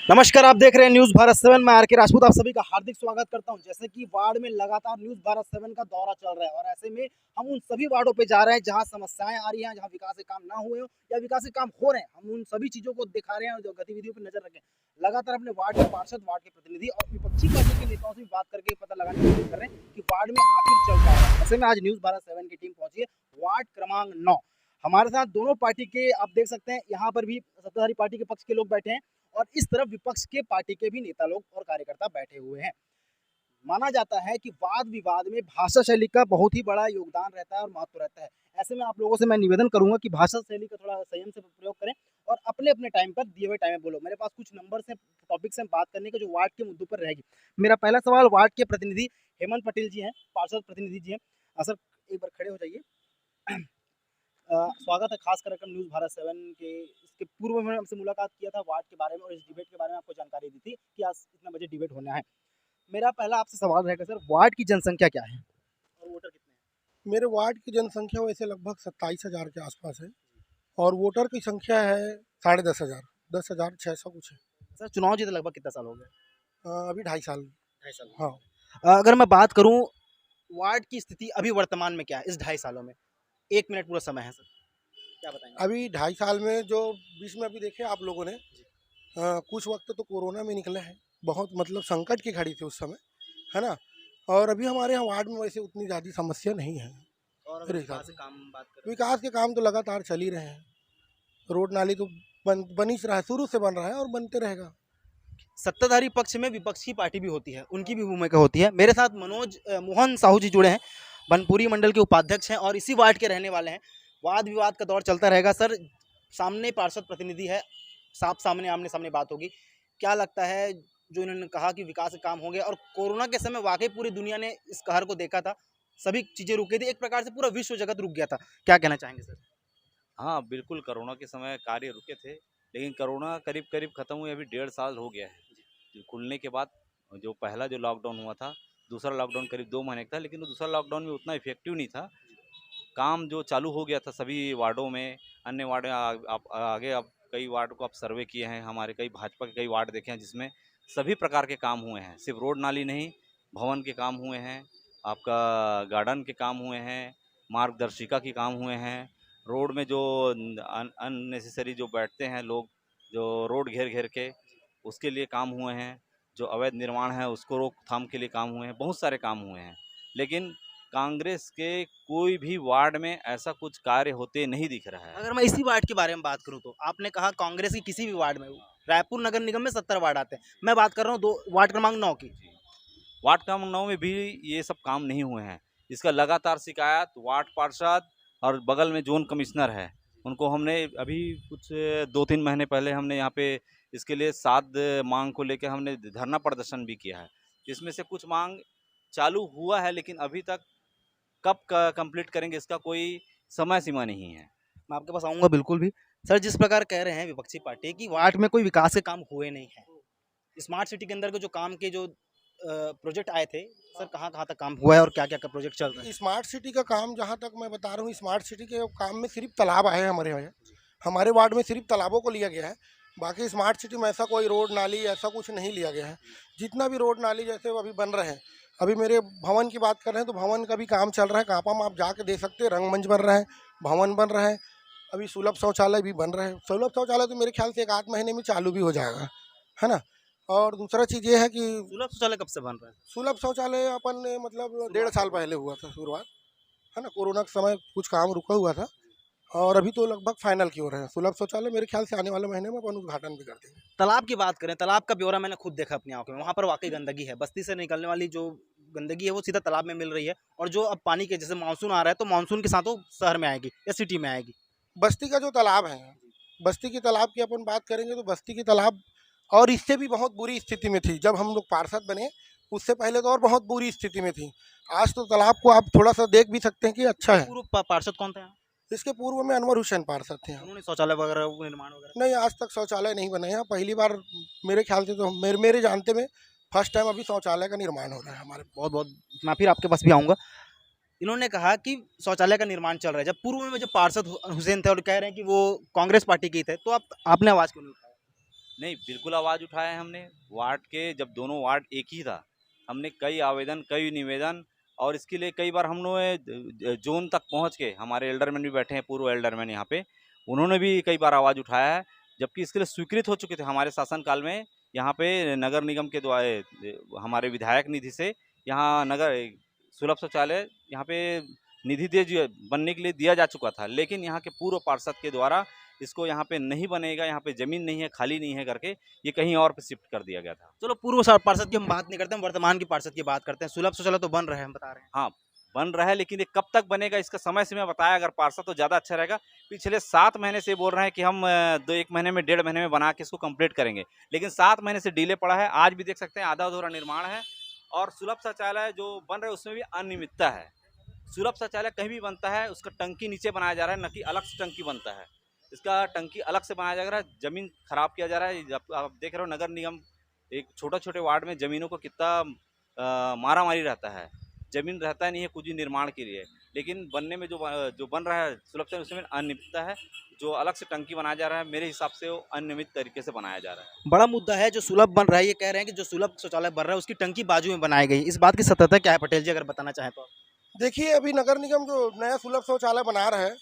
नमस्कार, आप देख रहे हैं न्यूज़ भारत 7। मैं आर.के. राजपूत आप सभी का हार्दिक स्वागत करता हूं। जैसे कि वार्ड में लगातार न्यूज़ भारत 7 का दौरा चल रहा है और ऐसे में हम उन सभी वार्डों पे जा रहे हैं जहां समस्याएं आ रही हैं, जहां विकास के काम ना हुए हो या विकास के काम हो रहे हैं। हम उन सभी चीज़ों को दिखा रहे हैं और जो गतिविधियों पर नजर रखें। लगातार अपने वार्ड के पार्षद, वार्ड के प्रतिनिधि और विपक्षी पार्टी के नेताओं से भी बात करके पता लगाने की कोशिश कर रहे हैं कि वार्ड में आखिर चल क्या रहा है। ऐसे में आज न्यूज़ भारत 7 की टीम पहुंची है वार्ड क्रमांक 9। हमारे साथ दोनों पार्टी के आप देख सकते हैं, यहाँ पर भी सत्ताधारी पार्टी के पक्ष के लोग बैठे हैं और इस तरफ विपक्ष के पार्टी के भी नेता लोग और कार्यकर्ता बैठे हुए हैं। माना जाता है कि वाद विवाद में भाषा शैली का बहुत ही बड़ा योगदान रहता है और महत्व रहता है। ऐसे में आप लोगों से मैं निवेदन करूंगा कि भाषा शैली का थोड़ा संयम से प्रयोग करें और अपने अपने टाइम पर दिए हुए टाइम में बोलो। मेरे पास कुछ नंबर से टॉपिक से बात करने के जो वार्ड के मुद्दों पर रहेगी। मेरा पहला सवाल वार्ड के प्रतिनिधि हेमंत पटेल जी हैं, पार्षद प्रतिनिधि जी हैं। सर, एक बार खड़े हो जाइए। स्वागत है खास कार्यक्रम न्यूज़ भारत 7 के। इसके पूर्व में हमसे मुलाकात किया था वार्ड के बारे में और इस डिबेट के बारे में आपको जानकारी दी थी कि आज इतना बजे डिबेट होना है। मेरा पहला आपसे सवाल रहेगा सर, वार्ड की जनसंख्या क्या है और वोटर कितने हैं? मेरे वार्ड की जनसंख्या वैसे लगभग 27,000 के आसपास है और वोटर की संख्या है 10,500, 10,600 कुछ है। सर, चुनाव जीते लगभग कितना साल हो गया? अभी 2.5 साल। 2.5 साल। हाँ, अगर मैं बात करूं वार्ड की स्थिति अभी वर्तमान में क्या है इस 2.5 सालों में? 1 मिनट पूरा समय है सर, क्या बताएंगे? अभी 2.5 साल में जो बीच में अभी देखे आप लोगों ने, कुछ वक्त तो कोरोना में निकला है, बहुत मतलब संकट की घड़ी थी उस समय, है ना। और अभी हमारे यहाँ वार्ड में वैसे उतनी ज़्यादा समस्या नहीं है। और अगर मेरे विकास हिसाब के से काम बात करें, विकास के काम तो लगातार चल ही रहे हैं। रोड नाली तो बन ही रहा है, शुरू से बन रहा है और बनते रहेगा। सत्ताधारी पक्ष में विपक्ष की पार्टी भी होती है, उनकी भी भूमिका होती है। मेरे साथ मोहन साहू जी जुड़े हैं, बनपुरी मंडल के उपाध्यक्ष हैं और इसी वार्ड के रहने वाले हैं। वाद विवाद का दौर चलता रहेगा सर। सामने पार्षद प्रतिनिधि है, साफ सामने आमने सामने बात होगी। क्या लगता है जो इन्होंने कहा कि विकास के काम होंगे और कोरोना के समय वाकई पूरी दुनिया ने इस कहर को देखा था, सभी चीजें रुक गई थी, एक प्रकार से पूरा विश्व जगत रुक गया था। क्या कहना चाहेंगे सर? हाँ, बिल्कुल कोरोना के समय कार्य रुके थे, लेकिन कोरोना करीब-करीब ख़त्म हुए अभी 1.5 साल हो गया है। जो खुलने के बाद जो पहला जो लॉकडाउन हुआ था, दूसरा लॉकडाउन करीब 2 महीने का था, लेकिन वो दूसरा लॉकडाउन भी उतना इफ़ेक्टिव नहीं था। काम जो चालू हो गया था सभी वार्डों में, अन्य वार्ड में आप आगे अब कई वार्ड को आप सर्वे किए हैं, हमारे कई भाजपा के कई वार्ड देखे हैं जिसमें सभी प्रकार के काम हुए हैं। सिर्फ़ रोड नाली नहीं, भवन के काम हुए हैं, आपका गार्डन के काम हुए हैं, मार्गदर्शिका के काम हुए हैं। रोड में जो अननेसेसरी जो बैठते हैं लोग, जो रोड घेर-घेर के, उसके लिए काम हुए हैं। जो अवैध निर्माण है उसको रोकथाम के लिए काम हुए हैं, बहुत सारे काम हुए हैं। लेकिन कांग्रेस के कोई भी वार्ड में ऐसा कुछ कार्य होते नहीं दिख रहा है। अगर मैं इसी वार्ड के बारे में बात करूं तो आपने कहा कांग्रेस की किसी भी वार्ड में, रायपुर नगर निगम में 70 वार्ड आते हैं। मैं बात कर रहा हूं दो वार्ड क्रमांक 9 की। वार्ड क्रमांक 9 में भी ये सब काम नहीं हुए हैं। इसका लगातार शिकायत वार्ड पार्षद और बगल में जोन कमिश्नर है, उनको हमने अभी कुछ 2-3 महीने पहले हमने यहाँ पे इसके लिए 7 मांग को लेके हमने धरना प्रदर्शन भी किया है। इसमें से कुछ मांग चालू हुआ है, लेकिन अभी तक कब कंप्लीट करेंगे इसका कोई समय सीमा नहीं है। मैं आपके पास आऊंगा बिल्कुल भी। सर, जिस प्रकार कह रहे हैं विपक्षी पार्टी कि वार्ड में कोई विकास के काम हुए नहीं है, स्मार्ट सिटी के अंदर के जो काम के जो प्रोजेक्ट आए थे सर, कहाँ कहाँ तक काम हुआ है और क्या क्या प्रोजेक्ट चल रहे हैं? स्मार्ट सिटी का काम जहाँ तक मैं बता रहा हूँ, स्मार्ट सिटी के काम में सिर्फ तालाब आए हैं हमारे यहाँ। हमारे वार्ड में सिर्फ तालाबों को लिया गया है, बाकी स्मार्ट सिटी में ऐसा कोई रोड नाली ऐसा कुछ नहीं लिया गया है। जितना भी रोड नाली जैसे अभी बन रहे हैं, अभी मेरे भवन की बात कर रहे हैं तो भवन का भी काम चल रहा है। कापा में आप जाके देख सकते हैं, रंगमंच बन रहा है, भवन बन रहा है, अभी सुलभ शौचालय भी बन रहा है। सुलभ शौचालय तो मेरे ख्याल से 1-8 महीने में चालू भी हो जाएगा, है ना। और दूसरा चीज़ ये है कि सुलभ शौचालय कब से बन रहा है? सुलभ शौचालय अपन ने मतलब 1.5 साल पहले हुआ था शुरुआत, है ना। कोरोना के समय कुछ काम रुका हुआ था और अभी तो लगभग फाइनल की ओर है। सुलभ शौचालय मेरे ख्याल से आने वाले महीने में अपन उद्घाटन भी कर देंगे। तालाब की बात करें, तालाब का ब्यौरा मैंने खुद देखा अपनी आंखों में। वहाँ पर वाकई गंदगी है, बस्ती से निकलने वाली जो गंदगी है वो सीधा तालाब में मिल रही है और जो अब पानी के जैसे मानसून आ रहा है तो मानसून के साथ वो शहर में आएगी या सिटी में आएगी। बस्ती का जो तालाब है, बस्ती की तालाब की अपन बात करेंगे तो बस्ती की तालाब और इससे भी बहुत बुरी स्थिति में थी जब हम लोग पार्षद बने। उससे पहले तो और बहुत बुरी स्थिति में थी। आज तो तालाब को आप थोड़ा सा देख भी सकते हैं कि अच्छा है। पूर्व पार्षद कौन थे यहाँ? इसके पूर्व में अनवर हुसैन पार्षद थे यहाँ। उन्होंने शौचालय वगैरह वो निर्माण वगैरह? नहीं, आज तक शौचालय नहीं बने हैं। पहली बार मेरे ख्याल से तो मेरे जानते में फर्स्ट टाइम अभी शौचालय का निर्माण हो रहा है हमारे। बहुत बहुत मैं फिर आपके पास भी आऊँगा। इन्होंने कहा कि शौचालय का निर्माण चल रहा है, जब पूर्व में जब पार्षद हुसैन थे और कह रहे हैं कि वो कांग्रेस पार्टी के थे, तो आपने आवाज़ क्यों नहीं उठाया? नहीं, बिल्कुल आवाज़ उठाया है हमने। वार्ड के जब दोनों वार्ड एक ही था, हमने कई आवेदन, कई निवेदन और इसके लिए कई बार हम लोग ज़ोन तक पहुँच के, हमारे एल्डरमैन भी बैठे हैं, पूर्व एल्डरमैन यहाँ पे, उन्होंने भी कई बार आवाज़ उठाया है। जबकि इसके लिए स्वीकृत हो चुके थे हमारे शासनकाल में, यहाँ पे नगर निगम के द्वारा हमारे विधायक निधि से यहाँ नगर सुलभ शौचालय यहाँ पे निधि बनने के लिए दिया जा चुका था। लेकिन यहाँ के पूर्व पार्षद के द्वारा इसको यहाँ पे नहीं बनेगा, यहाँ पे ज़मीन नहीं है, खाली नहीं है करके ये कहीं और पे शिफ्ट कर दिया गया था। चलो पूर्व पार्षद की हम बात नहीं करते, हम वर्तमान की पार्षद की बात करते हैं। सुलभ शौचालय तो बन रहे हैं, हम बता रहे हैं। हाँ, बन रहा है, लेकिन ये कब तक बनेगा इसका समय सीमा बताया अगर पार्षद तो ज़्यादा अच्छा रहेगा। पिछले 7 महीने से बोल रहे हैं कि हम 1 महीने में, 1.5 महीने में बना के इसको कंप्लीट करेंगे, लेकिन 7 महीने से डिले पड़ा है। आज भी देख सकते हैं आधा-अधूरा निर्माण है और सुलभ शौचालय जो बन रहा है उसमें भी अनियमितता है। सुलभ शौचालय कहीं भी बनता है, उसका टंकी नीचे बनाया जा रहा है, न कि अलग से टंकी बनता है। इसका टंकी अलग से बनाया जा रहा है, ज़मीन खराब किया जा रहा है। जब आप देख रहे हो नगर निगम एक छोटे-छोटे वार्ड में ज़मीनों को कितना मारा-मारी रहता है। ज़मीन रहता नहीं है कुछ भी निर्माण के लिए, लेकिन बनने में जो बन रहा है सुलभ शौचालय उसमें अनियमितता है। जो अलग से टंकी बनाया जा रहा है, मेरे हिसाब से वो अनियमित तरीके से बनाया जा रहा है। बड़ा मुद्दा है जो सुलभ बन रहा है, ये कह रहे हैं कि जो सुलभ शौचालय बन रहा है उसकी टंकी बाजू में बनाई गई। इस बात की सत्यता क्या है पटेल जी, अगर बताना चाहें तो? देखिए, अभी नगर निगम जो नया सुलभ शौचालय बना रहा है,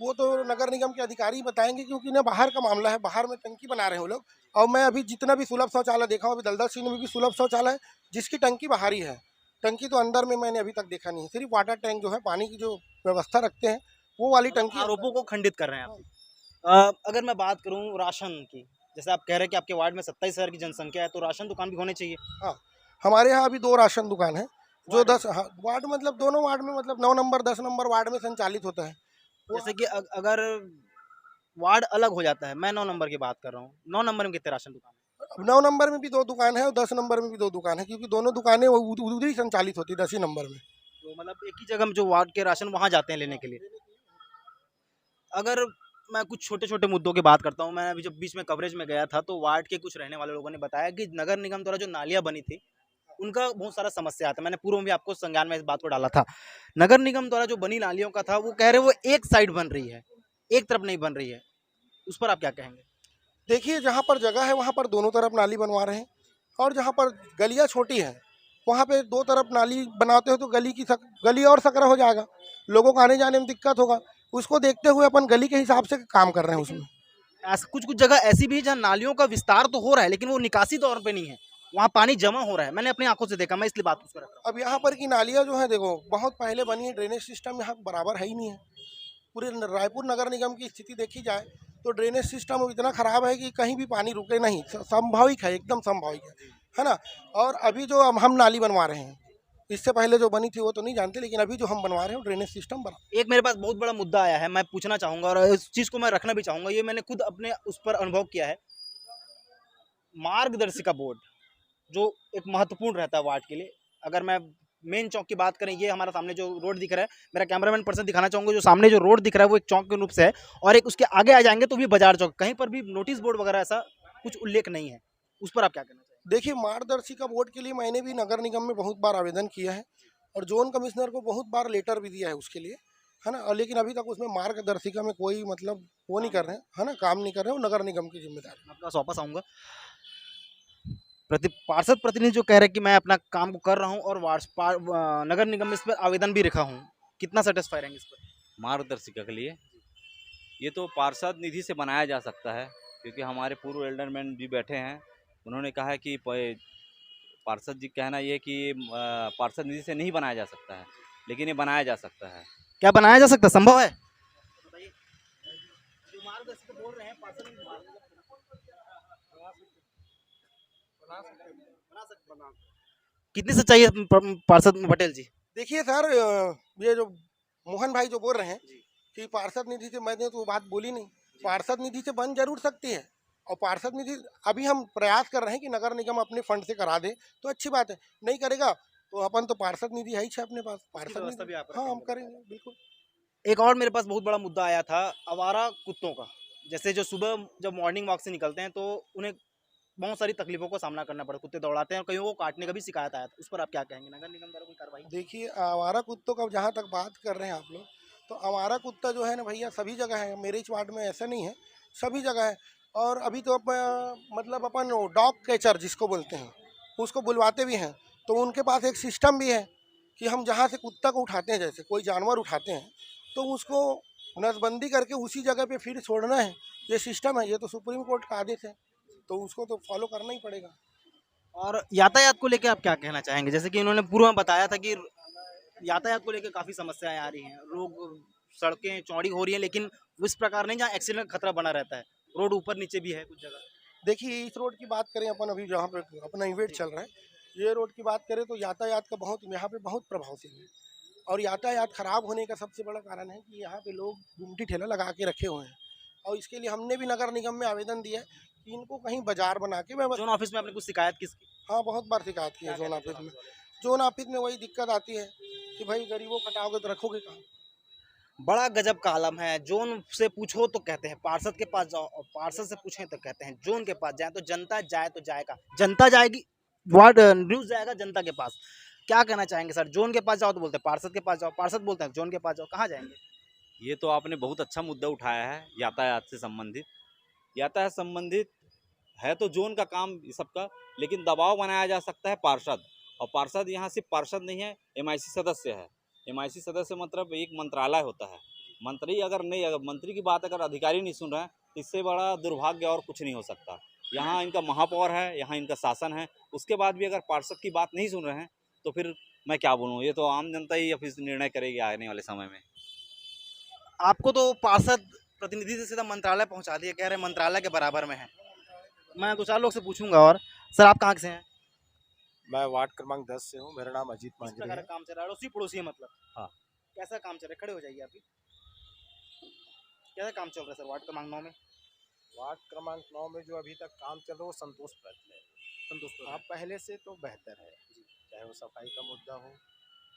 वो तो नगर निगम के अधिकारी बताएंगे, क्योंकि ना बाहर का मामला है, बाहर में टंकी बना रहे हैं वो लोग। और मैं अभी जितना भी सुलभ शौचालय देखा हूँ, अभी दलदल सिंह में भी सुलभ शौचालय है, जिसकी टंकी बाहर ही है। टंकी तो अंदर में मैंने अभी तक देखा नहीं है। सिर्फ वाटर टैंक जो है, पानी की जो व्यवस्था रखते हैं, वो वाली टंकी। आरोपों को खंडित कर रहे हैं आप। अगर मैं बात करूं राशन की, जैसे आप कह रहे हैं कि आपके वार्ड में 27,000 की जनसंख्या है, तो राशन दुकान भी होने चाहिए। हाँ, हमारे यहाँ अभी 2 राशन दुकान है, जो वार्ड में? 10 हाँ, वार्ड मतलब दोनों वार्ड में, मतलब 9 नंबर 10 नंबर वार्ड में संचालित होता है। वो जैसे कि अगर वार्ड अलग हो जाता है, मैं 9 नंबर की बात कर रहा हूँ, 9 नंबर में कितने राशन दुकान है? अब 9 नंबर में भी 2 दुकान है और 10 नंबर में भी 2 दुकान है, क्योंकि दोनों दुकानें वो उधर ही संचालित होती है, 10 ही नंबर में। तो मतलब एक ही जगह में जो वार्ड के राशन वहाँ जाते हैं लेने के लिए। अगर मैं कुछ छोटे-छोटे मुद्दों की बात करता हूँ, मैं अभी जब बीच में कवरेज में गया था, तो वार्ड के कुछ रहने वाले लोगों ने बताया कि नगर निगम द्वारा जो नालियाँ बनी थी, उनका बहुत सारा समस्या आता है। मैंने पूर्व में भी आपको संज्ञान में इस बात को डाला था। नगर निगम द्वारा जो बनी नालियों का था, वो कह रहे हैं वो एक साइड बन रही है, एक तरफ नहीं बन रही है। उस पर आप क्या कहेंगे? देखिए, जहाँ पर जगह है वहाँ पर दोनों तरफ नाली बनवा रहे हैं, और जहाँ पर गलियाँ छोटी हैं वहाँ पे 2 तरफ नाली बनाते हो तो गली और सकरा हो जाएगा, लोगों को आने जाने में दिक्कत होगा। उसको देखते हुए अपन गली के हिसाब से काम कर रहे हैं उसमें। कुछ-कुछ जगह ऐसी भी है जहाँ नालियों का विस्तार तो हो रहा है, लेकिन वो निकासी तौर पे नहीं है। वहाँ पानी जमा हो रहा है। मैंने अपनी आँखों से देखा, मैं इसलिए बात उसको रख रहा हूँ। अब यहाँ पर की नालियाँ जो है, देखो बहुत पहले बनी है, ड्रेनेज सिस्टम यहाँ बराबर है ही नहीं है। पूरे रायपुर नगर निगम की स्थिति देखी जाए तो ड्रेनेज सिस्टम इतना खराब है कि कहीं भी पानी रुके नहीं, संभाविक है, एकदम संभाविक है ना। और अभी जो हम नाली बनवा रहे हैं, इससे पहले जो बनी थी वो तो नहीं जानते, लेकिन अभी जो हम बनवा रहे हैं ड्रेनेज सिस्टम बना। एक मेरे पास बहुत बड़ा मुद्दा आया है, मैं पूछना चाहूँगा और इस चीज़ को मैं रखना भी चाहूँगा। ये मैंने खुद अपने उस पर अनुभव किया है। मार्गदर्शिका बोर्ड, जो एक महत्वपूर्ण रहता है वार्ड के लिए। अगर मैं मेन चौक की बात करें, ये हमारा सामने जो रोड दिख रहा है, मेरा कैमरामैन पर्सन दिखाना चाहूँगा, जो सामने जो रोड दिख रहा है वो एक चौक के रूप से है, और एक उसके आगे आ जाएँगे तो भी बाजार चौक। कहीं पर भी नोटिस बोर्ड वगैरह ऐसा कुछ उल्लेख नहीं है। उस पर आप क्या कहना चाहेंगे? देखिए, मार्गदर्शिका बोर्ड के लिए मैंने भी नगर निगम में बहुत बार आवेदन किया है, और जोन कमिश्नर को बहुत बार लेटर भी दिया है उसके लिए, है ना। और लेकिन अभी तक उसमें मार्गदर्शिका में कोई मतलब वो नहीं कर रहे हैं, है ना, काम नहीं कर रहे हैं। वो नगर निगम की जिम्मेदारी। मैं आपका वापस आऊँगा। पार्षद प्रतिनिधि जो कह रहे हैं कि मैं अपना काम को कर रहा हूँ और नगर निगम में इस पर आवेदन भी रखा हूँ, कितना सेटिस्फाई रहेंगे इस पर? मार्गदर्शिका के लिए ये तो पार्षद निधि से बनाया जा सकता है, क्योंकि हमारे पूर्व एल्डरमैन भी बैठे हैं, उन्होंने कहा है कि पार्षद जी कहना ये है कि पार्षद निधि से नहीं बनाया जा सकता है, लेकिन ये बनाया जा सकता है। क्या बनाया जा सकता है? संभव है? बताइए। जो मार्गदर्शिका बोल रहे हैं पार्षद बना सकते हैं। कितनी सच्चाई है पार्षद पटेल जी? देखिए सर, ये जो मोहन भाई जो बोल रहे हैं कि पार्षद निधि से, मैंने तो वो बात बोली नहीं। पार्षद निधि से बन जरूर सकती है, और पार्षद निधि अभी हम प्रयास कर रहे हैं कि नगर निगम अपने फंड से करा दे, तो अच्छी बात है। नहीं करेगा तो अपन तो पार्षद निधि है ही है अपने पास, पार्षद व्यवस्था भी निधि, आप हाँ हम रखेंगे। करेंगे बिल्कुल। एक और मेरे पास बहुत बड़ा मुद्दा आया था, आवारा कुत्तों का। जैसे जो सुबह जब मॉर्निंग वॉक से निकलते हैं तो उन्हें बहुत सारी तकलीफों का सामना करना पड़ता है। कुत्ते दौड़ाते हैं और कईयों को काटने का भी शिकायत आया था। उस पर आप क्या कहेंगे? नगर निगम द्वारा कोई कार्रवाई? देखिए, आवारा कुत्तों का जहाँ तक बात कर रहे हैं आप लोग, तो आवारा कुत्ता जो है ना भैया, सभी जगह है। मेरे इस वार्ड में ऐसा नहीं है, सभी जगह है। और अभी तो मतलब अपन डॉग कैचर जिसको बोलते हैं उसको बुलवाते भी हैं, तो उनके पास एक सिस्टम भी है कि हम जहाँ से कुत्ता को उठाते हैं, जैसे कोई जानवर उठाते हैं तो उसको नसबंदी करके उसी जगह पे फिर छोड़ना है। ये सिस्टम है, ये तो सुप्रीम कोर्ट का आदेश है, तो उसको तो फॉलो करना ही पड़ेगा। और यातायात को लेके आप क्या कहना चाहेंगे? जैसे कि इन्होंने पूर्व में बताया था कि यातायात को लेके काफ़ी समस्याएँ आ रही हैं। लोग सड़कें चौड़ी हो रही हैं, लेकिन इस प्रकार नहीं जहाँ एक्सीडेंट का खतरा बना रहता है। रोड ऊपर-नीचे भी है कुछ जगह। देखिए इस रोड की बात करें अपन, अभी जहाँ पे अपना इवेंट चल रहा है, ये रोड की बात करें तो यातायात का बहुत यहाँ पे बहुत प्रभावशील है। और यातायात खराब होने का सबसे बड़ा कारण है कि यहाँ पे लोग गुमटी ठेला लगा के रखे हुए हैं, और इसके लिए हमने भी नगर निगम में आवेदन दिया है कि इनको कहीं बाजार बना के जोन ऑफिस में आपने कुछ शिकायत किसकी? हाँ बहुत बार शिकायत की है जोन ऑफिस में। जोन ऑफिस में वही दिक्कत आती है कि भाई गरीबों को हटाओगे तो रखोगे कहाँ। बड़ा गजब का आलम है। जोन से पूछो तो कहते हैं पार्षद के पास जाओ, और पार्षद से पूछें तो कहते हैं जोन के पास जाए, तो जनता जाए तो जाएगा, जनता जाएगी, वार्ड न्यूज़ जाएगा जनता के पास। क्या कहना चाहेंगे सर? जोन के पास जाओ तो बोलते हैं पार्षद के पास जाओ, पार्षद बोलते हैं जोन के पास जाओ, कहाँ जाएंगे? ये तो आपने बहुत अच्छा मुद्दा उठाया है यातायात से संबंधित। यातायात संबंधित है तो जोन का काम ये सबका, लेकिन दबाव बनाया जा सकता है पार्षद। और पार्षद यहाँ सिर्फ पार्षद नहीं है, एमआईसी सदस्य है। एमआईसी सदस्य मतलब एक मंत्रालय होता है। मंत्री अगर नहीं, अगर मंत्री की बात अगर अधिकारी नहीं सुन रहे हैं तो इससे बड़ा दुर्भाग्य और कुछ नहीं हो सकता। यहाँ इनका महापौर है, यहाँ इनका शासन है, उसके बाद भी अगर पार्षद की बात नहीं सुन रहे हैं तो फिर मैं क्या बोलूँ। ये तो आम जनता ही ऑफिस निर्णय करेगी आने वाले समय में। आपको तो पार्षद प्रतिनिधि से सीधा मंत्रालय पहुंचा दिया, कह रहे हैं मंत्रालय के बराबर में है। मैं 2-4 लोग से पूछूंगा। और सर आप कहाँ से हैं? मैं वार्ड क्रमांक 10 से हूँ। मेरा नाम अजीत किस मांझरे प्रकार है। का काम चल रहा है? अड़ोसी पड़ोसी है मतलब? हाँ। कैसा काम चल रहा है? खड़े हो जाइए आप भी। कैसा काम चल रहा है सर वार्ड क्रमांक 9 में? वार्ड क्रमांक 9 में जो अभी तक काम चल रहा है वो संतोषप्रद है। संतोष हाँ, पहले से तो बेहतर है, चाहे वो सफाई का मुद्दा हो,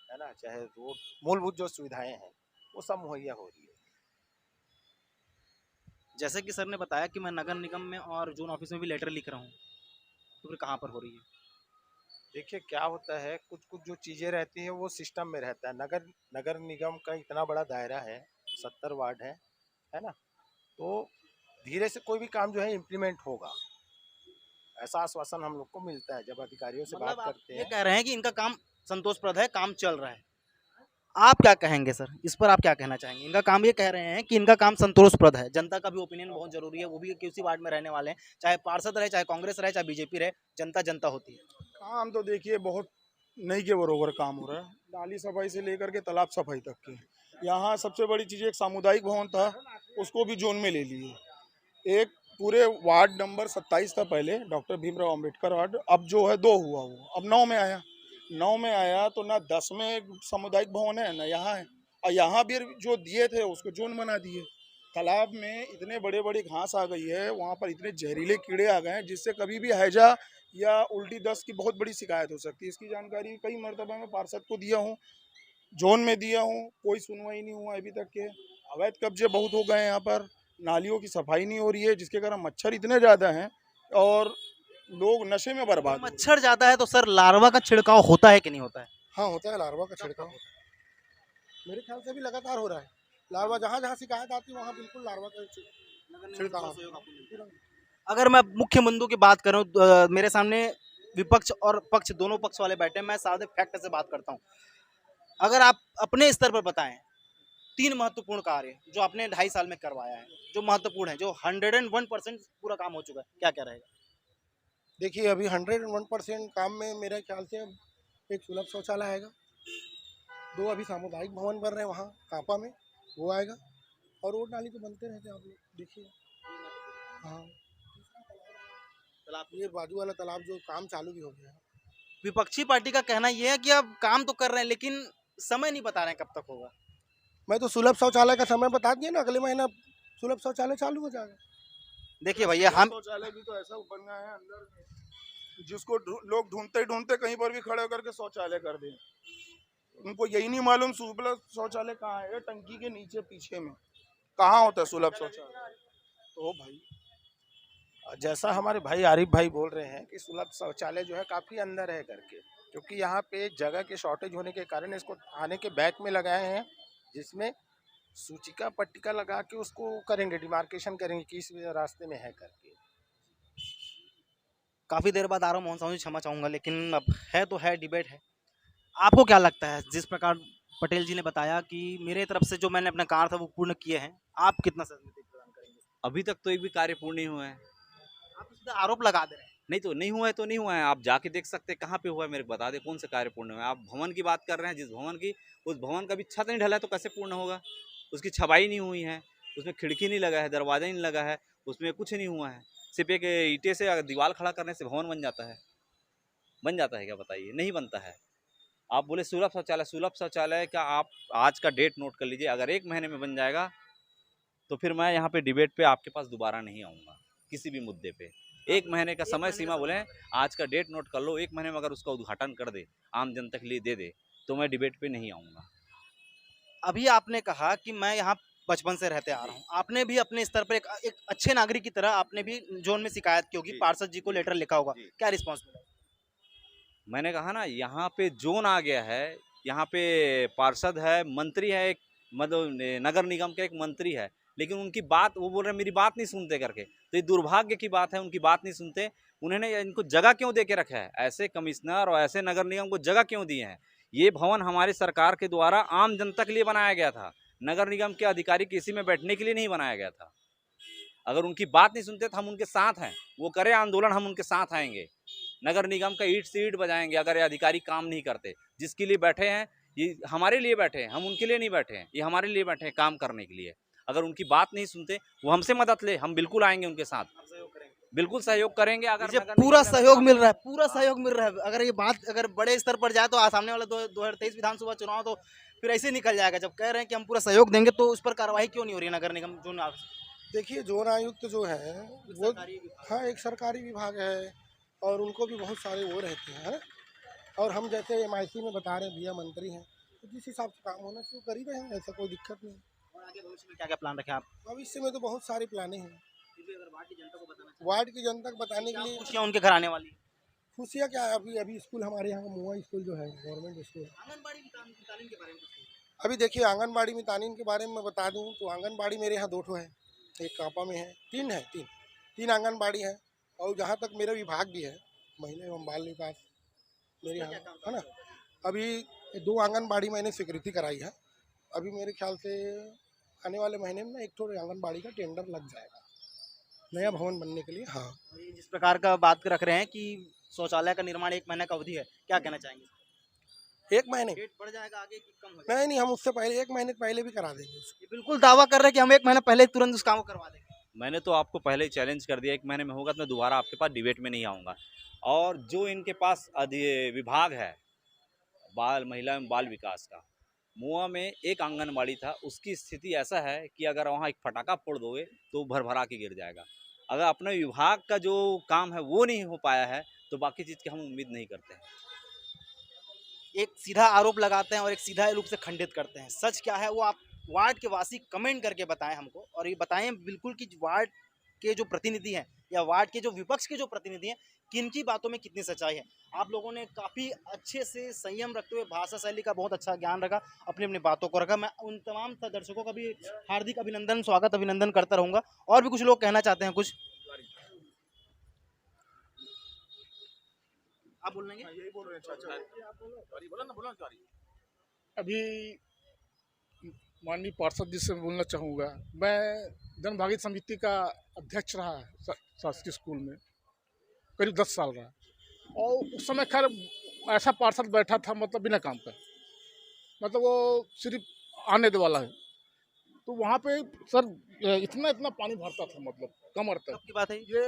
है ना, चाहे रोड मूलभूत जो सुविधाएं हैं वो सब मुहैया हो रही है। जैसे कि सर ने बताया कि मैं नगर निगम में और जोन ऑफिस में भी लेटर लिख रहा हूँ, तो फिर कहाँ पर हो रही है? देखिए क्या होता है, कुछ कुछ जो चीज़ें रहती हैं वो सिस्टम में रहता है। नगर नगर निगम का इतना बड़ा दायरा है, 70 वार्ड है ना, तो धीरे से कोई भी काम जो है इम्प्लीमेंट होगा, ऐसा आश्वासन हम लोग को मिलता है जब अधिकारियों से बात मतलब आप करते ये हैं। कह रहे हैं कि इनका काम संतोषप्रद है, काम चल रहा है। आप क्या कहेंगे सर? इस पर आप क्या कहना चाहेंगे? इनका काम, ये कह रहे हैं कि इनका काम संतोषप्रद है। जनता का भी ओपिनियन बहुत जरूरी है, वो भी किसी वार्ड में रहने वाले हैं, चाहे पार्षद रहे, चाहे कांग्रेस रहे, चाहे बीजेपी रहे, जनता जनता होती है। काम तो देखिए बहुत नहीं के बरोबर काम हो रहा है, नाली सफाई से लेकर के तालाब सफाई तक के। यहाँ सबसे बड़ी चीज़ एक सामुदायिक भवन था, उसको भी जोन में ले लिए। एक पूरे वार्ड नंबर 27 था पहले, डॉक्टर भीमराव अंबेडकर वार्ड, अब जो है 2 हुआ, वो अब 9 में आया। 9 में आया तो ना 10 में एक सामुदायिक भवन है ना यहाँ है, और यहाँ भी जो दिए थे उसको जोन बना दिए। तालाब में इतने बड़े बड़े घास आ गई है, वहाँ पर इतने जहरीले कीड़े आ गए हैं जिससे कभी भी हैजा या उल्टी दस्त की बहुत बड़ी शिकायत हो सकती है। इसकी जानकारी कई मरतबा मैं पार्षद को दिया हूँ, जोन में दिया हूँ, कोई सुनवाई नहीं हुआ अभी तक के। अवैध कब्जे बहुत हो गए हैं यहाँ पर, नालियों की सफाई नहीं हो रही है जिसके कारण मच्छर इतने ज़्यादा हैं और लोग नशे में बर्बाद हो रहे हैं। मच्छर ज्यादा है तो सर लार्वा का छिड़काव होता है कि नहीं होता है? हाँ होता है लार्वा का छिड़काव, मेरे ख्याल से भी लगातार हो रहा है। लार्वा जहाँ जहाँ शिकायत आती है वहाँ बिल्कुल लार्वा का छिड़काव। अगर मैं मुख्य मुद्दों की बात करूं तो मेरे सामने विपक्ष और पक्ष, दोनों पक्ष वाले बैठे हैं। मैं सादे फैक्ट से बात करता हूं। अगर आप अपने स्तर पर बताएं 3 महत्वपूर्ण कार्य जो आपने 2.5 साल में करवाया है, जो महत्वपूर्ण है, जो 101% पूरा काम हो चुका है, क्या क्या रहेगा? देखिए अभी 101% काम में मेरे ख्याल से एक सुलभ शौचालय आएगा, 2 अभी सामुदायिक भवन बन रहे हैं वहाँ कांपा में, वो आएगा, और रोड नाली तो बनते रहते हैं, आप लोग देखिए। हाँ ये बाजू वाला तालाब जो काम चालू भी हो गया है। विपक्षी पार्टी का कहना यह है कि अब काम तो कर रहे हैं लेकिन समय नहीं बता रहे हैं कब तक होगा। मैं तो सुलभ शौचालय का समय बता दिया ना, अगले महीना सुलभ शौचालय चालू हो जाएगा। देखिए भैया, हम शौचालय भी तो ऐसा बन गया है अंदर में, जिसको लोग ढूंढते ढूंढते कहीं पर भी खड़े होकर के शौचालय कर दें। उनको यही नहीं मालूम सुलभ शौचालय कहाँ है, टंकी के नीचे पीछे में कहाँ होता है सुलभ शौचालय। तो भाई जैसा हमारे भाई आरिफ भाई बोल रहे हैं कि सुलभ शौचालय जो है काफ़ी अंदर है करके, क्योंकि यहाँ पे जगह के शॉर्टेज होने के कारण इसको थाने के बैक में लगाए हैं, जिसमें सूचिका पट्टिका लगा के उसको करेंगे, डिमार्केशन करेंगे कि इस रास्ते में है करके। काफ़ी देर बाद आ रहा हूँ मोहन साहू जी, क्षमा चाहूँगा, लेकिन अब है तो है, डिबेट है। आपको क्या लगता है, जिस प्रकार पटेल जी ने बताया कि मेरे तरफ से जो मैंने अपना कार्य था वो पूर्ण किए हैं, आप कितना सहमति प्रदान करेंगे? अभी तक तो एक भी कार्य पूर्ण नहीं हुआ है। आप तो सीधा आरोप लगा दे रहे हैं। नहीं तो नहीं हुआ है तो नहीं हुआ है, आप जाके देख सकते हैं कहाँ पे हुआ है, मेरे को बता दे कौन से कार्य पूर्ण हुआ है। आप भवन की बात कर रहे हैं, जिस भवन की, उस भवन का भी छत नहीं ढला है तो कैसे पूर्ण होगा? उसकी छबाई नहीं हुई है, उसमें खिड़की नहीं लगा है, दरवाजा नहीं लगा है, उसमें कुछ नहीं हुआ है। सिर्फ एक ईंटे से अगर दीवार खड़ा करने से भवन बन जाता है? बन जाता है क्या बताइए? नहीं बनता है। आप बोले सुलभ शौचालय का आप आज का डेट नोट कर लीजिए, अगर 1 महीने में बन जाएगा तो फिर मैं यहाँ पे डिबेट पे आपके पास दोबारा नहीं आऊँगा किसी भी मुद्दे पे। 1 महीने का समय सीमा बोले, आज का डेट नोट कर लो, 1 महीने में अगर उसका उद्घाटन कर दे, आम जनता के लिए दे दे, तो मैं डिबेट पे नहीं आऊँगा। अभी आपने कहा कि मैं यहाँ बचपन से रहते आ रहा हूँ। आपने भी अपने स्तर पर एक अच्छे नागरिक की तरह आपने भी जोन में शिकायत की होगी, जी। पार्षद जी को लेटर लिखा होगा। जी। क्या रिस्पॉन्स मिला? मैंने कहा ना, यहाँ पे जोन आ गया है, यहाँ पे पार्षद है, मंत्री है, एक मतलब नगर निगम का एक मंत्री है, लेकिन उनकी बात, वो बोल रहे हैं मेरी बात नहीं सुनते करके। तो ये दुर्भाग्य की बात है, उनकी बात नहीं सुनते। उन्होंने इनको जगह क्यों दे के रखा है? ऐसे कमिश्नर और ऐसे नगर निगम को जगह क्यों दिए हैं? ये भवन हमारी सरकार के द्वारा आम जनता के लिए बनाया गया था, नगर निगम के अधिकारी किसी में बैठने के लिए नहीं बनाया गया था। अगर उनकी बात नहीं सुनते तो हम उनके साथ हैं, वो करे आंदोलन, हम उनके साथ आएंगे। नगर निगम का ईंट से ईंट बजाएंगे अगर ये अधिकारी काम नहीं करते। जिसके लिए बैठे हैं, ये हमारे लिए बैठे हैं, हम उनके लिए नहीं बैठे हैं, ये हमारे लिए बैठे हैं काम करने के लिए। अगर उनकी बात नहीं सुनते, वो हमसे मदद ले, हम बिल्कुल आएंगे उनके साथ, बिल्कुल सहयोग करेंगे। अगर मुझे नगर पूरा निगम का सहयोग काम मिल रहा है, पूरा सहयोग मिल रहा है। अगर ये बात अगर बड़े स्तर पर जाए तो सामने वाला 2023 विधानसभा चुनाव तो फिर ऐसे निकल जाएगा। जब कह रहे हैं कि हम पूरा सहयोग देंगे, तो उस पर कार्रवाई क्यों नहीं हो रही है नगर निगम जो देखिए जोन आयुक्त जो है वो, हाँ, एक सरकारी विभाग है और उनको भी बहुत सारे वो रहते हैं, है? और हम जैसे MIC में बता रहे हैं, भैया मंत्री हैं, तो जिस हिसाब से काम होना चाहिए वो कर ही रहे हैं, ऐसा कोई दिक्कत नहीं। और आगे भविष्य में क्या-क्या प्लान रखे आप? भविष्य में तो बहुत सारी प्लानिंग हैं। फिर भी अगर वार्ड की जनता को बताना चाहें, वार्ड की जनता को बताने के लिए खुशियाँ उनके घर आने वाली हैं। खुशियाँ क्या है, अभी अभी स्कूल हमारे यहाँ का मुआ स्कूल जो है गवर्नमेंट स्कूल, आंगनबाड़ी तालीम के बारे में कुछ कहिए। अभी देखिए आंगनबाड़ी में तालीम के बारे में मैं बता दूं तो आंगनबाड़ी मेरे यहाँ 2 ठो है, एक कापा में है, 3 है, 3 आंगनबाड़ी है। और जहाँ तक मेरा विभाग भी है, महिला एवं बाल विकास, मेरे यहाँ है ना, अभी 2 आंगनबाड़ी मैंने स्वीकृति कराई है। अभी मेरे ख्याल से आने वाले महीने में एक ठो आंगनबाड़ी का टेंडर लग जाएगा नया भवन बनने के लिए। हाँ, और ये जिस प्रकार का बात रख रहे हैं कि शौचालय का निर्माण 1 महीने का अवधि है, क्या कहना चाहेंगे? 1 महीने डेट बढ़ जाएगा आगे कि कम हो जाएगा? नहीं नहीं, हम उससे पहले 1 महीने पहले भी करा देंगे उसको। ये बिल्कुल दावा कर रहे हैं कि हम 1 महीने पहले तुरंत उस काम को करवा देंगे। मैंने तो आपको पहले ही चैलेंज कर दिया, 1 महीने में होगा तो मैं दोबारा आपके पास डिबेट में नहीं आऊँगा। और जो इनके पास विभाग है महिला एवं बाल विकास का, मुआ में एक आंगनबाड़ी था, उसकी स्थिति ऐसा है कि अगर वहाँ एक फटाका फोड़ दोगे तो भरभरा के गिर जाएगा। अगर अपने विभाग का जो काम है वो नहीं हो पाया है, तो बाकी चीज़ की हम उम्मीद नहीं करते हैं। एक सीधा आरोप लगाते हैं और एक सीधा रूप से खंडित करते हैं। सच क्या है वो आप वार्ड के वासी कमेंट करके बताएं हमको, और ये बताएं बिल्कुल कि वार्ड के जो प्रतिनिधि हैं या वार्ड के जो विपक्ष के जो प्रतिनिधि हैं, किनकी बातों में कितनी सच्चाई है। आप लोगों ने काफ़ी अच्छे से संयम रखते हुए भाषा शैली का बहुत अच्छा ज्ञान रखा, अपनी अपनी बातों को रखा। मैं उन तमाम दर्शकों का भी हार्दिक अभिनंदन, स्वागत, अभिनंदन करता रहूँगा। और भी कुछ लोग कहना चाहते हैं कुछ, आप बोल लेंगे? अभी माननीय पार्षद जी से बोलना चाहूँगा। मैं जनभागीदारी समिति का अध्यक्ष रहा शासकीय स्कूल में, करीब 10 साल रहा। और उस समय खैर ऐसा पार्षद बैठा था, मतलब बिना काम का, मतलब वो सिर्फ आने दे वाला है। तो वहाँ पे सर इतना पानी भरता था, मतलब कमर तक। आपकी बात है ये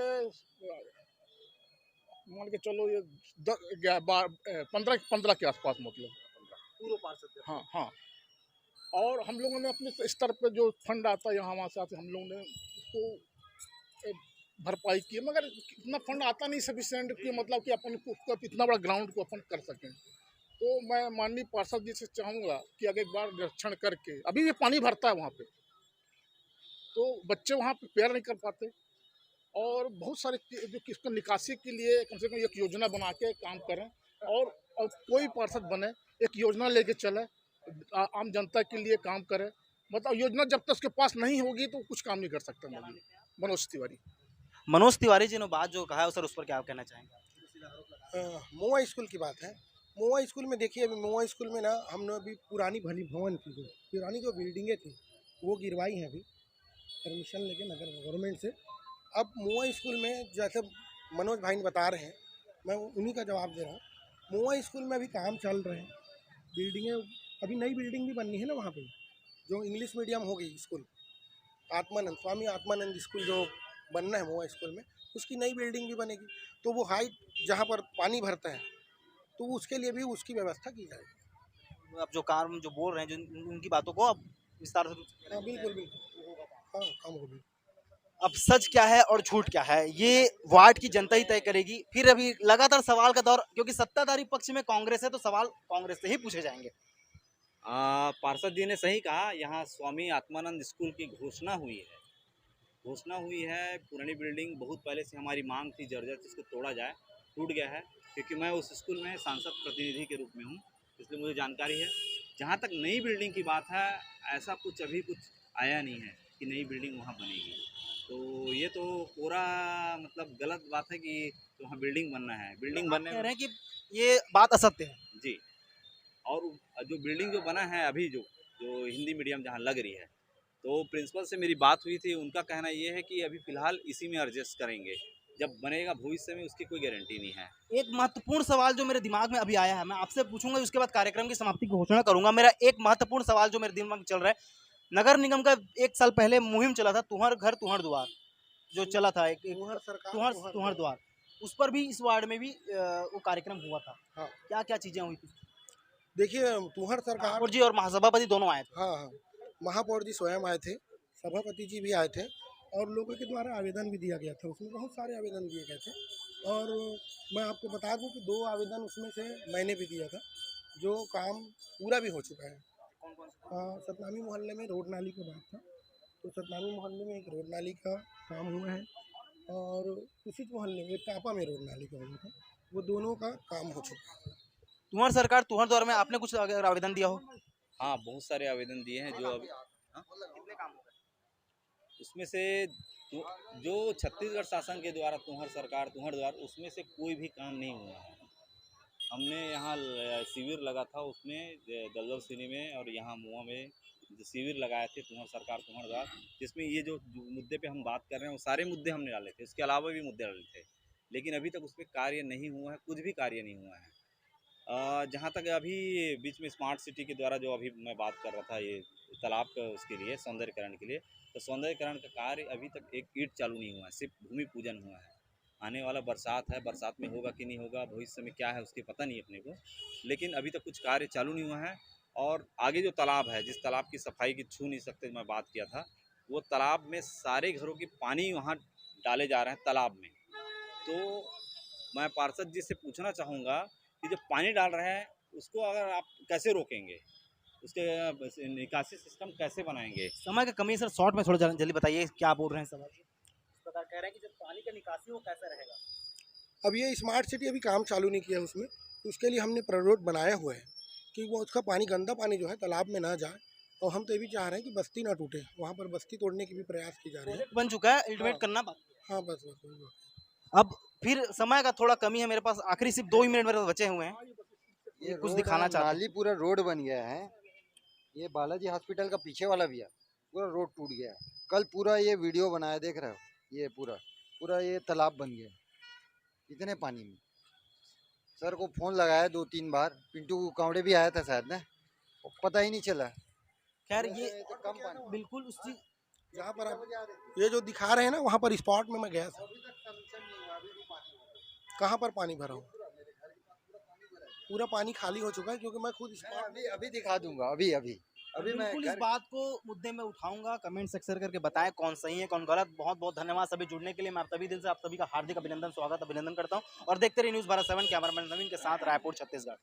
मान के चलो ये 15 के आसपास, मतलब पूर्व पार्षद। हाँ हाँ। और हम लोगों ने अपने स्तर पे जो फंड आता है यहाँ वहाँ से आते, हम लोगों ने उसको भरपाई की, मगर इतना फंड आता नहीं सफिशिएंट कि मतलब कि अपन उसको इतना बड़ा ग्राउंड को अपन कर सकें। तो मैं माननीय पार्षद जी से चाहूँगा कि अगर एक बार निरीक्षण करके, अभी भी पानी भरता है वहाँ पे, तो बच्चे वहाँ पे प्रेयर नहीं कर पाते। और बहुत सारे जो किसको निकासी के लिए कम से कम एक योजना बना के काम करें। और कोई पार्षद बने, एक योजना लेके चले, आम जनता के लिए काम करे। मतलब योजना जब तक उसके पास नहीं होगी तो कुछ काम नहीं कर सकता। मनोज तिवारी। मनोज तिवारी जी ने बात जो कहा है सर, उस पर क्या आप कहना चाहेंगे? मोआ स्कूल की बात है। मोआ स्कूल में देखिए, अभी मोआ स्कूल में ना हमने अभी पुरानी भली भवन की जो पुरानी जो बिल्डिंगें थी वो गिरवाई हैं अभी परमिशन लेके नगर गवर्नमेंट से। अब मोआ स्कूल में जैसे मनोज भाई ने बता रहे हैं, मैं उन्हीं का जवाब दे रहा हूँ। मोआ स्कूल में अभी काम चल रहे हैं, बिल्डिंगें अभी नई बिल्डिंग भी बननी है ना वहाँ पे, जो इंग्लिश मीडियम होगी स्कूल, आत्मानंद स्वामी आत्मानंद स्कूल जो बनना है मोआ स्कूल में, उसकी नई बिल्डिंग भी बनेगी। तो वो हाइट जहाँ पर पानी भरता है तो उसके लिए भी उसकी व्यवस्था की जाएगी। आप जो काम जो बोल रहे हैं, जो उनकी बातों को आप विस्तार से। हाँ बिल्कुल बिल्कुल, हाँ काम होगी। अब सच क्या है और झूठ क्या है, ये वार्ड की जनता ही तय करेगी। फिर अभी लगातार सवाल का दौर, क्योंकि सत्ताधारी पक्ष में कांग्रेस है तो सवाल कांग्रेस से ही पूछे जाएंगे। पार्षद जी ने सही कहा, यहाँ स्वामी आत्मानंद स्कूल की घोषणा हुई है। पुरानी बिल्डिंग बहुत पहले से हमारी मांग थी, जर्जर जिसको तोड़ा जाए, टूट गया है। क्योंकि मैं उस स्कूल में सांसद प्रतिनिधि के रूप में हूँ, इसलिए मुझे जानकारी है। जहाँ तक नई बिल्डिंग की बात है, ऐसा अभी कुछ आया नहीं है कि नई बिल्डिंग वहाँ बनेगी। तो ये तो पूरा मतलब गलत बात है कि वहाँ बिल्डिंग बनना है। बिल्डिंग बनने कह रहे हैं कि ये बात असत्य है। जी, और जो बिल्डिंग जो बना है अभी, जो जो हिंदी मीडियम जहाँ लग रही है, तो प्रिंसिपल से मेरी बात हुई थी। उनका कहना ये है कि अभी फ़िलहाल इसी में एडजस्ट करेंगे, जब बनेगा भविष्य में उसकी कोई गारंटी नहीं है। एक महत्वपूर्ण सवाल जो मेरे दिमाग में अभी आया है, मैं आपसे पूछूंगा, उसके बाद कार्यक्रम की समाप्ति की घोषणा करूंगा। मेरा एक महत्वपूर्ण सवाल जो मेरे दिमाग में चल रहा है, नगर निगम का 1 साल पहले मुहिम चला था, तुहर घर तुहर द्वार, जो चला था, एक तुहर सरकार तुहर तुहर द्वार, उस पर भी इस वार्ड में भी वो कार्यक्रम हुआ था। हाँ। क्या क्या चीजें हुई थी? देखिए, तुहर सरकार, ठाकुर जी और महासभापति दोनों आए थे। हाँ हाँ, महापौर जी स्वयं आए थे, सभापति जी भी आए थे, और लोगों के द्वारा आवेदन भी दिया गया था। उसमें बहुत सारे आवेदन दिए गए थे, और मैं आपको बता दूं कि 2 आवेदन उसमें से मैंने भी दिया था, जो काम पूरा भी हो चुका है। सतनामी मोहल्ले में रोड नाली का बात था, तो सतनामी मोहल्ले में एक रोड नाली का काम हुआ है, और उसी मोहल्ले में टापा में रोड नाली का हुआ था, वो दोनों का काम हो चुका है। तुहर सरकार तुहर द्वार में आपने कुछ अगर आवेदन दिया हो? हाँ, बहुत सारे आवेदन दिए हैं। जो अभी उसमें से जो छत्तीसगढ़ शासन के द्वारा तुहर सरकार तुहर द्वार, उसमें से कोई भी काम नहीं हुआ है। हमने यहाँ शिविर लगा था, उसमें दलदल सिनी में और यहाँ मुआ में जो शिविर लगाए थे तुहर सरकार तुहर द्वार, जिसमें ये जो मुद्दे पे हम बात कर रहे हैं वो सारे मुद्दे हमने डाले थे। उसके अलावा भी मुद्दे डाले थे, लेकिन अभी तक उस पर कार्य नहीं हुआ है, कुछ भी कार्य नहीं हुआ है। जहाँ तक अभी बीच में स्मार्ट सिटी के द्वारा जो अभी मैं बात कर रहा था, ये तालाब का उसके लिए सौंदर्यकरण के लिए, तो सौंदर्यकरण का कार्य अभी तक एक ईंट चालू नहीं हुआ है, सिर्फ भूमि पूजन हुआ है। आने वाला बरसात है, बरसात में होगा कि नहीं होगा, भविष्य में क्या है उसकी पता नहीं अपने को, लेकिन अभी तक कुछ कार्य चालू नहीं हुआ है। और आगे जो तालाब है, जिस तालाब की सफाई की छू नहीं सकते, मैं बात किया था, वो तालाब में सारे घरों की पानी वहाँ डाले जा रहे हैं तालाब में। तो मैं पार्षद जी से पूछना चाहूँगा कि जो पानी डाल रहे हैं उसको अगर आप कैसे रोकेंगे, उसके निकासी सिस्टम कैसे बनाएंगे? समय का कमी है सर, शॉर्ट में थोड़ा जल्दी बताइए क्या बोल रहे हैं सवाल। इस प्रकार कह रहे हैं कि जब पानी का निकासी वो कैसे रहेगा? अब ये स्मार्ट सिटी अभी काम चालू नहीं किया उसमें, तो उसके लिए हमने प्रारूप बनाया हुआ है कि वो उसका पानी, गंदा पानी जो है तालाब में ना जाए। और हम तो ये भी चाह रहे हैं कि बस्ती ना टूटे, वहाँ पर बस्ती तोड़ने की भी प्रयास की जा रही है। प्रोजेक्ट बन चुका है, अल्टीमेट हाँ। करना बाकी है। हाँ बस बस वही बात। अब फिर समय का थोड़ा कमी है मेरे पास, आखिरी सिर्फ 2 ही मिनट मेरे पास बचे हुए हैं, ये कुछ दिखाना चाहते हैं। नाली पूरा रोड बन गया है। ये बालाजी हॉस्पिटल का पीछे वाला भी है, पूरा रोड टूट गया है। कल पूरा ये वीडियो बनाया, देख रहे हो, ये पूरा ये तालाब बन गया इतने पानी में। सर को फोन लगाया 2-3 बार, पिंटू कावड़े भी आया था शायद ना, पता ही नहीं चला। खैर ये तो कम पानी, बिल्कुल उस चीज, जहाँ पर आप ये जो दिखा रहे हैं ना, वहाँ पर स्पॉट में मैं गया था। कहाँ पर पानी भरा हो? पूरा पानी खाली हो चुका है, क्योंकि मैं खुद स्पॉट अभी दिखा दूंगा, अभी मैं बिल्कुल इस बात को मुद्दे में उठाऊंगा। कमेंट सेक्शन करके बताएं कौन सही है कौन गलत। बहुत बहुत धन्यवाद सभी जुड़ने के लिए। मैं तभी दिल से आप सभी का हार्दिक अभिनंदन, स्वागत, अभिनंदन करता हूं। और देखते रहिए न्यूज़ भारत 7, कैमरामैन नवीन के साथ, रायपुर, छत्तीसगढ़।